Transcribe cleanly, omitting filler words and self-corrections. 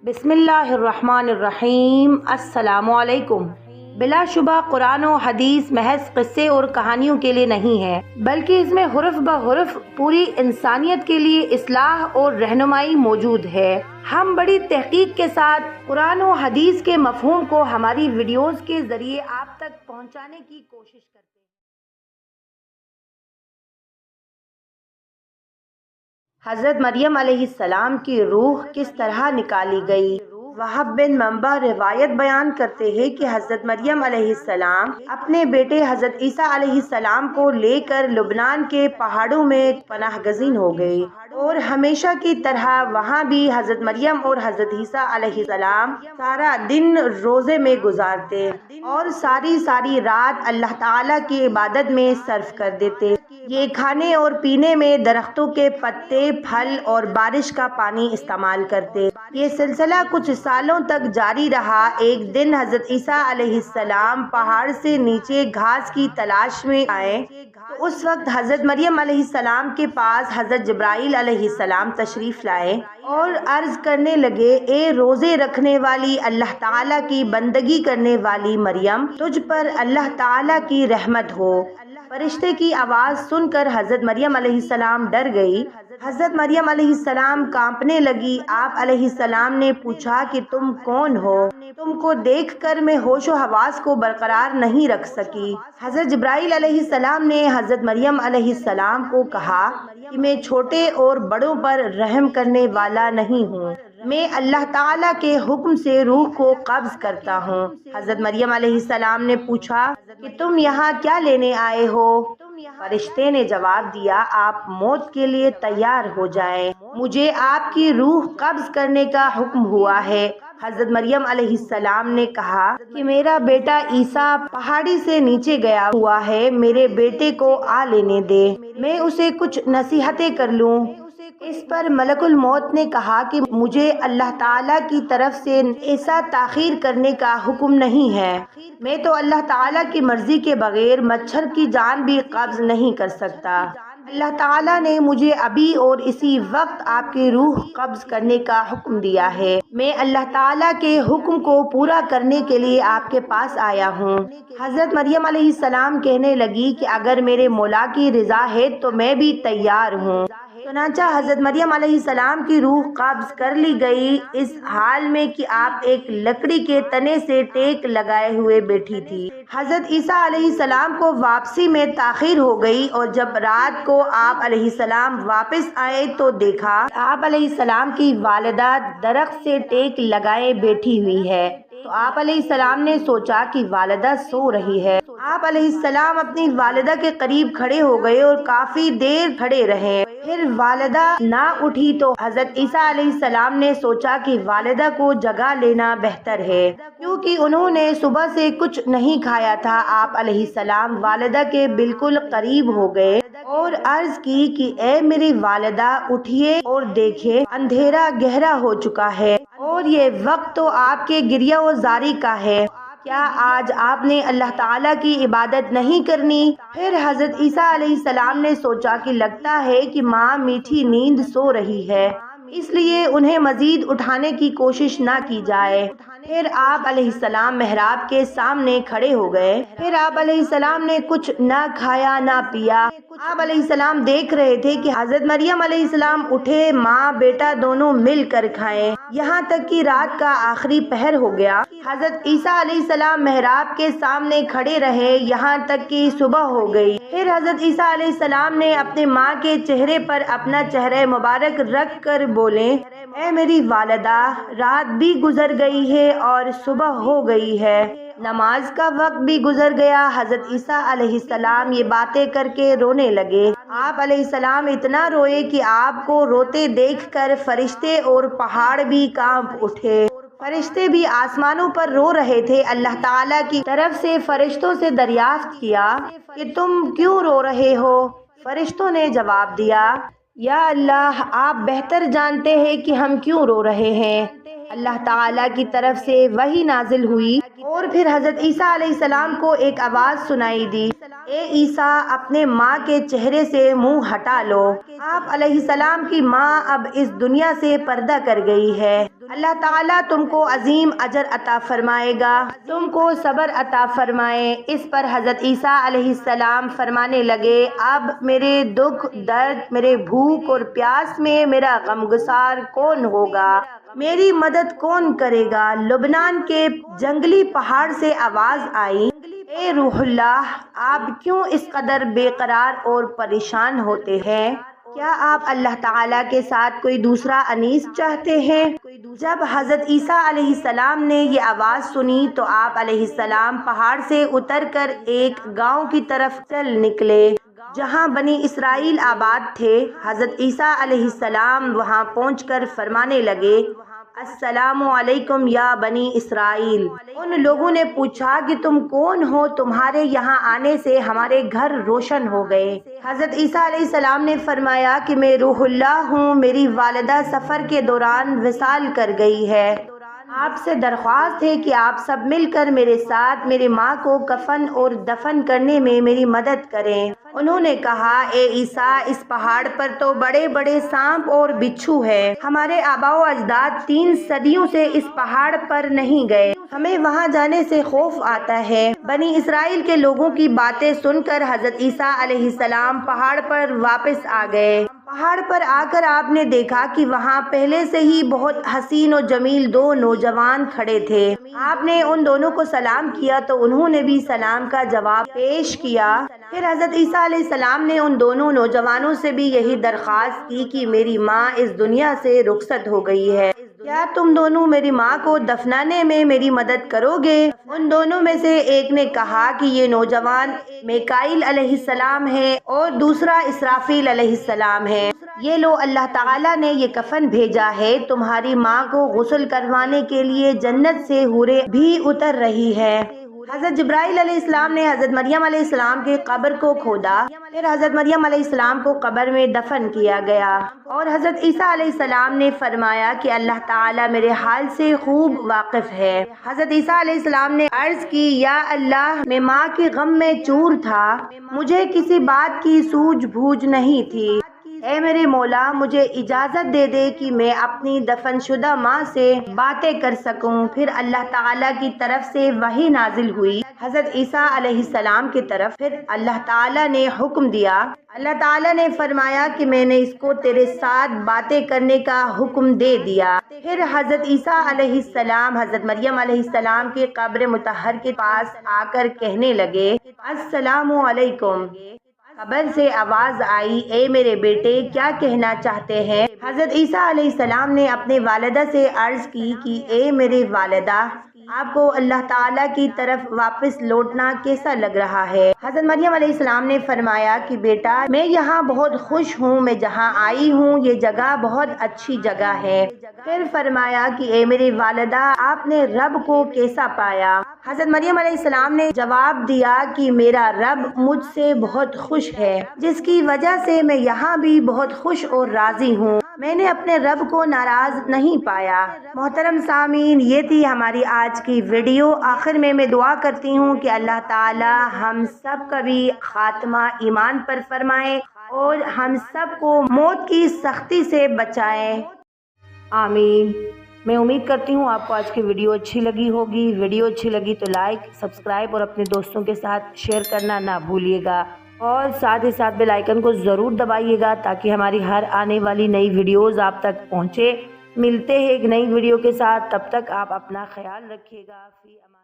بسم اللہ الرحمن الرحیم۔ السلام علیکم۔ بلا شبہ قرآن و حدیث محض قصے اور کہانیوں کے لیے نہیں ہے، بلکہ اس میں حرف بحرف پوری انسانیت کے لیے اصلاح اور رہنمائی موجود ہے۔ ہم بڑی تحقیق کے ساتھ قرآن و حدیث کے مفہوم کو ہماری ویڈیوز کے ذریعے آپ تک پہنچانے کی کوشش کرتے ہیں۔ حضرت مریم علیہ السلام کی روح کس طرح نکالی گئی؟ وہب بن منبع روایت بیان کرتے ہیں کہ حضرت مریم علیہ السلام اپنے بیٹے حضرت عیسیٰ علیہ السلام کو لے کر لبنان کے پہاڑوں میں پناہ گزین ہو گئی، اور ہمیشہ کی طرح وہاں بھی حضرت مریم اور حضرت عیسیٰ علیہ السلام سارا دن روزے میں گزارتے اور ساری رات اللہ تعالیٰ کی عبادت میں صرف کر دیتے۔ یہ کھانے اور پینے میں درختوں کے پتے، پھل اور بارش کا پانی استعمال کرتے۔ یہ سلسلہ کچھ سالوں تک جاری رہا۔ ایک دن حضرت عیسیٰ علیہ السلام پہاڑ سے نیچے گھاس کی تلاش میں آئے تو اس وقت حضرت مریم علیہ السلام کے پاس حضرت جبرائیل علیہ السلام تشریف لائے اور عرض کرنے لگے، اے روزے رکھنے والی، اللہ تعالیٰ کی بندگی کرنے والی مریم، تجھ پر اللہ تعالیٰ کی رحمت ہو۔ فرشتے کی آواز سن کر حضرت مریم علیہ السلام ڈر گئی۔ حضرت مریم علیہ السلام کانپنے لگی۔ آپ علیہ السلام نے پوچھا کہ تم کون ہو؟ تم کو دیکھ کر میں ہوش و حواس کو برقرار نہیں رکھ سکی۔ حضرت جبرائیل علیہ السلام نے حضرت مریم علیہ السلام کو کہا کہ میں چھوٹے اور بڑوں پر رحم کرنے والا نہیں ہوں، میں اللہ تعالیٰ کے حکم سے روح کو قبض کرتا ہوں۔ حضرت مریم علیہ السلام نے پوچھا کہ تم یہاں کیا لینے آئے ہو؟ فرشتے نے جواب دیا، آپ موت کے لیے تیار ہو جائیں، مجھے آپ کی روح قبض کرنے کا حکم ہوا ہے۔ حضرت مریم علیہ السلام نے کہا کہ میرا بیٹا عیسیٰ پہاڑی سے نیچے گیا ہوا ہے، میرے بیٹے کو آ لینے دے، میں اسے کچھ نصیحتیں کر لوں۔ اس پر ملک الموت نے کہا کہ مجھے اللہ تعالیٰ کی طرف سے ایسا تاخیر کرنے کا حکم نہیں ہے، میں تو اللہ تعالیٰ کی مرضی کے بغیر مچھر کی جان بھی قبض نہیں کر سکتا۔ اللہ تعالیٰ نے مجھے ابھی اور اسی وقت آپ کی روح قبض کرنے کا حکم دیا ہے، میں اللہ تعالیٰ کے حکم کو پورا کرنے کے لیے آپ کے پاس آیا ہوں۔ حضرت مریم علیہ السلام کہنے لگی کہ اگر میرے مولا کی رضا ہے تو میں بھی تیار ہوں۔ چنانچہ حضرت مریم علیہ السلام کی روح قبض کر لی گئی، اس حال میں کہ آپ ایک لکڑی کے تنے سے ٹیک لگائے ہوئے بیٹھی تھی۔ حضرت عیسیٰ علیہ السلام کو واپسی میں تاخیر ہو گئی، اور جب رات کو آپ علیہ السلام واپس آئے تو دیکھا آپ علیہ السلام کی والدہ درخت سے ٹیک لگائے بیٹھی ہوئی ہے، تو آپ علیہ السلام نے سوچا کہ والدہ سو رہی ہے۔ آپ علیہ السلام اپنی والدہ کے قریب کھڑے ہو گئے اور کافی دیر کھڑے رہے، پھر والدہ نہ اٹھی تو حضرت عیسیٰ علیہ السلام نے سوچا کہ والدہ کو جگا لینا بہتر ہے، کیونکہ انہوں نے صبح سے کچھ نہیں کھایا تھا۔ آپ علیہ السلام والدہ کے بالکل قریب ہو گئے اور عرض کی کہ اے میری والدہ، اٹھیے اور دیکھیں، اندھیرا گہرا ہو چکا ہے اور یہ وقت تو آپ کے گریہ و زاری کا ہے، کیا آج آپ نے اللہ تعالیٰ کی عبادت نہیں کرنی؟ پھر حضرت عیسیٰ علیہ السلام نے سوچا کہ لگتا ہے کہ ماں میٹھی نیند سو رہی ہے، اس لیے انہیں مزید اٹھانے کی کوشش نہ کی جائے۔ پھر آپ علیہ السلام محراب کے سامنے کھڑے ہو گئے۔ پھر آپ علیہ السلام نے کچھ نہ کھایا نہ پیا۔ آپ علیہ السلام دیکھ رہے تھے کہ حضرت مریم علیہ السلام اٹھے، ماں بیٹا دونوں مل کر کھائیں، یہاں تک کہ رات کا آخری پہر ہو گیا۔ حضرت عیسیٰ علیہ السلام محراب کے سامنے کھڑے رہے یہاں تک کہ صبح ہو گئی۔ پھر حضرت عیسیٰ علیہ السلام نے اپنے ماں کے چہرے پر اپنا چہرہ مبارک رکھ کر بولے، اے میری والدہ، رات بھی گزر گئی ہے اور صبح ہو گئی ہے، نماز کا وقت بھی گزر گیا۔ حضرت عیسیٰ علیہ السلام یہ باتیں کر کے رونے لگے۔ آپ علیہ السلام اتنا روئے کہ آپ کو روتے دیکھ کر فرشتے اور پہاڑ بھی کانپ اٹھے۔ فرشتے بھی آسمانوں پر رو رہے تھے۔ اللہ تعالیٰ کی طرف سے فرشتوں سے دریافت کیا کہ تم کیوں رو رہے ہو؟ فرشتوں نے جواب دیا، یا اللہ، آپ بہتر جانتے ہیں کہ ہم کیوں رو رہے ہیں۔ اللہ تعالیٰ کی طرف سے وحی نازل ہوئی اور پھر حضرت عیسیٰ علیہ السلام کو ایک آواز سنائی دی، اے عیسیٰ، اپنے ماں کے چہرے سے منہ ہٹا لو۔ آپ علیہ السلام کی ماں اب اس دنیا سے پردہ کر گئی ہے۔ اللہ تعالیٰ تم کو عظیم اجر عطا فرمائے گا، تم کو صبر عطا فرمائے۔ اس پر حضرت عیسیٰ علیہ السلام فرمانے لگے، اب میرے دکھ درد، میرے بھوک اور پیاس میں میرا غمگسار کون ہوگا؟ میری مدد کون کرے گا؟ لبنان کے جنگلی پہاڑ سے آواز آئی، اے روح اللہ، آپ کیوں اس قدر بے قرار اور پریشان ہوتے ہیں؟ کیا آپ اللہ تعالیٰ کے ساتھ کوئی دوسرا انیس چاہتے ہیں؟ جب حضرت عیسیٰ علیہ السلام نے یہ آواز سنی تو آپ علیہ السلام پہاڑ سے اتر کر ایک گاؤں کی طرف چل نکلے جہاں بنی اسرائیل آباد تھے۔ حضرت عیسیٰ علیہ السلام وہاں پہنچ کر فرمانے لگے، السلام علیکم یا بنی اسرائیل۔ ان لوگوں نے پوچھا کہ تم کون ہو؟ تمہارے یہاں آنے سے ہمارے گھر روشن ہو گئے۔ حضرت عیسیٰ علیہ السلام نے فرمایا کہ میں روح اللہ ہوں، میری والدہ سفر کے دوران وصال کر گئی ہے۔ آپ سے درخواست ہے کہ آپ سب مل کر میرے ساتھ میری ماں کو کفن اور دفن کرنے میں میری مدد کریں۔ انہوں نے کہا، اے عیسیٰ، اس پہاڑ پر تو بڑے بڑے سانپ اور بچھو ہیں، ہمارے آباء و اجداد 3 صدیوں سے اس پہاڑ پر نہیں گئے، ہمیں وہاں جانے سے خوف آتا ہے۔ بنی اسرائیل کے لوگوں کی باتیں سن کر حضرت عیسیٰ علیہ السلام پہاڑ پر واپس آ گئے۔ پہاڑ پر آ کر آپ نے دیکھا کہ وہاں پہلے سے ہی بہت حسین و جمیل 2 نوجوان کھڑے تھے۔ آپ نے ان دونوں کو سلام کیا تو انہوں نے بھی سلام کا جواب پیش کیا۔ پھر حضرت عیسیٰ علیہ السلام نے ان دونوں نوجوانوں سے بھی یہی درخواست کی کہ میری ماں اس دنیا سے رخصت ہو گئی ہے، کیا تم دونوں میری ماں کو دفنانے میں میری مدد کرو گے؟ ان دونوں میں سے ایک نے کہا کہ یہ نوجوان میکائیل علیہ السلام ہے اور دوسرا اسرافیل علیہ السلام ہے، یہ لو اللہ تعالیٰ نے یہ کفن بھیجا ہے، تمہاری ماں کو غسل کروانے کے لیے جنت سے حوریں بھی اتر رہی ہے۔ حضرت جبرائیل علیہ السلام نے حضرت مریم علیہ السلام کی قبر کو کھودا، پھر حضرت مریم علیہ السلام کو قبر میں دفن کیا گیا، اور حضرت عیسیٰ علیہ السلام نے فرمایا کہ اللہ تعالیٰ میرے حال سے خوب واقف ہے۔ حضرت عیسیٰ علیہ السلام نے عرض کی، یا اللہ، میں ماں کے غم میں چور تھا، مجھے کسی بات کی سوجھ بوجھ نہیں تھی، اے میرے مولا، مجھے اجازت دے دے کہ میں اپنی دفن شدہ ماں سے باتیں کر سکوں۔ پھر اللہ تعالیٰ کی طرف سے وحی نازل ہوئی حضرت عیسیٰ علیہ السلام کی طرف، پھر اللہ تعالیٰ نے حکم دیا، اللہ تعالیٰ نے فرمایا کہ میں نے اس کو تیرے ساتھ باتیں کرنے کا حکم دے دیا۔ پھر حضرت عیسیٰ علیہ السلام حضرت مریم علیہ السلام کی قبر مطہر کے پاس آ کر کہنے لگے، السلام علیکم۔ قبر سے آواز آئی، اے میرے بیٹے، کیا کہنا چاہتے ہیں؟ حضرت عیسیٰ علیہ السلام نے اپنے والدہ سے عرض کی کہ اے میرے والدہ، آپ کو اللہ تعالیٰ کی طرف واپس لوٹنا کیسا لگ رہا ہے؟ حضرت مریم علیہ السلام نے فرمایا کہ بیٹا، میں یہاں بہت خوش ہوں، میں جہاں آئی ہوں یہ جگہ بہت اچھی جگہ ہے۔ پھر فرمایا کہ اے میری والدہ، آپ نے رب کو کیسا پایا؟ حضرت مریم علیہ السلام نے جواب دیا کہ میرا رب مجھ سے بہت خوش ہے، جس کی وجہ سے میں یہاں بھی بہت خوش اور راضی ہوں، میں نے اپنے رب کو ناراض نہیں پایا۔ محترم سامعین، یہ تھی ہماری آج کی ویڈیو۔ آخر میں دعا کرتی ہوں کہ اللہ تعالی ہم سب کا بھی خاتمہ ایمان پر فرمائے اور ہم سب کو موت کی سختی سے بچائے، آمین۔ میں امید کرتی ہوں آپ کو آج کی ویڈیو اچھی لگی ہوگی۔ ویڈیو اچھی لگی تو لائک، سبسکرائب اور اپنے دوستوں کے ساتھ شیئر کرنا نہ بھولیے گا، اور ساتھ ہی ساتھ بیل آئیکن کو ضرور دبائیے گا تاکہ ہماری ہر آنے والی نئی ویڈیوز آپ تک پہنچے۔ ملتے ہیں ایک نئی ویڈیو کے ساتھ، تب تک آپ اپنا خیال رکھیے گا۔ فی امان۔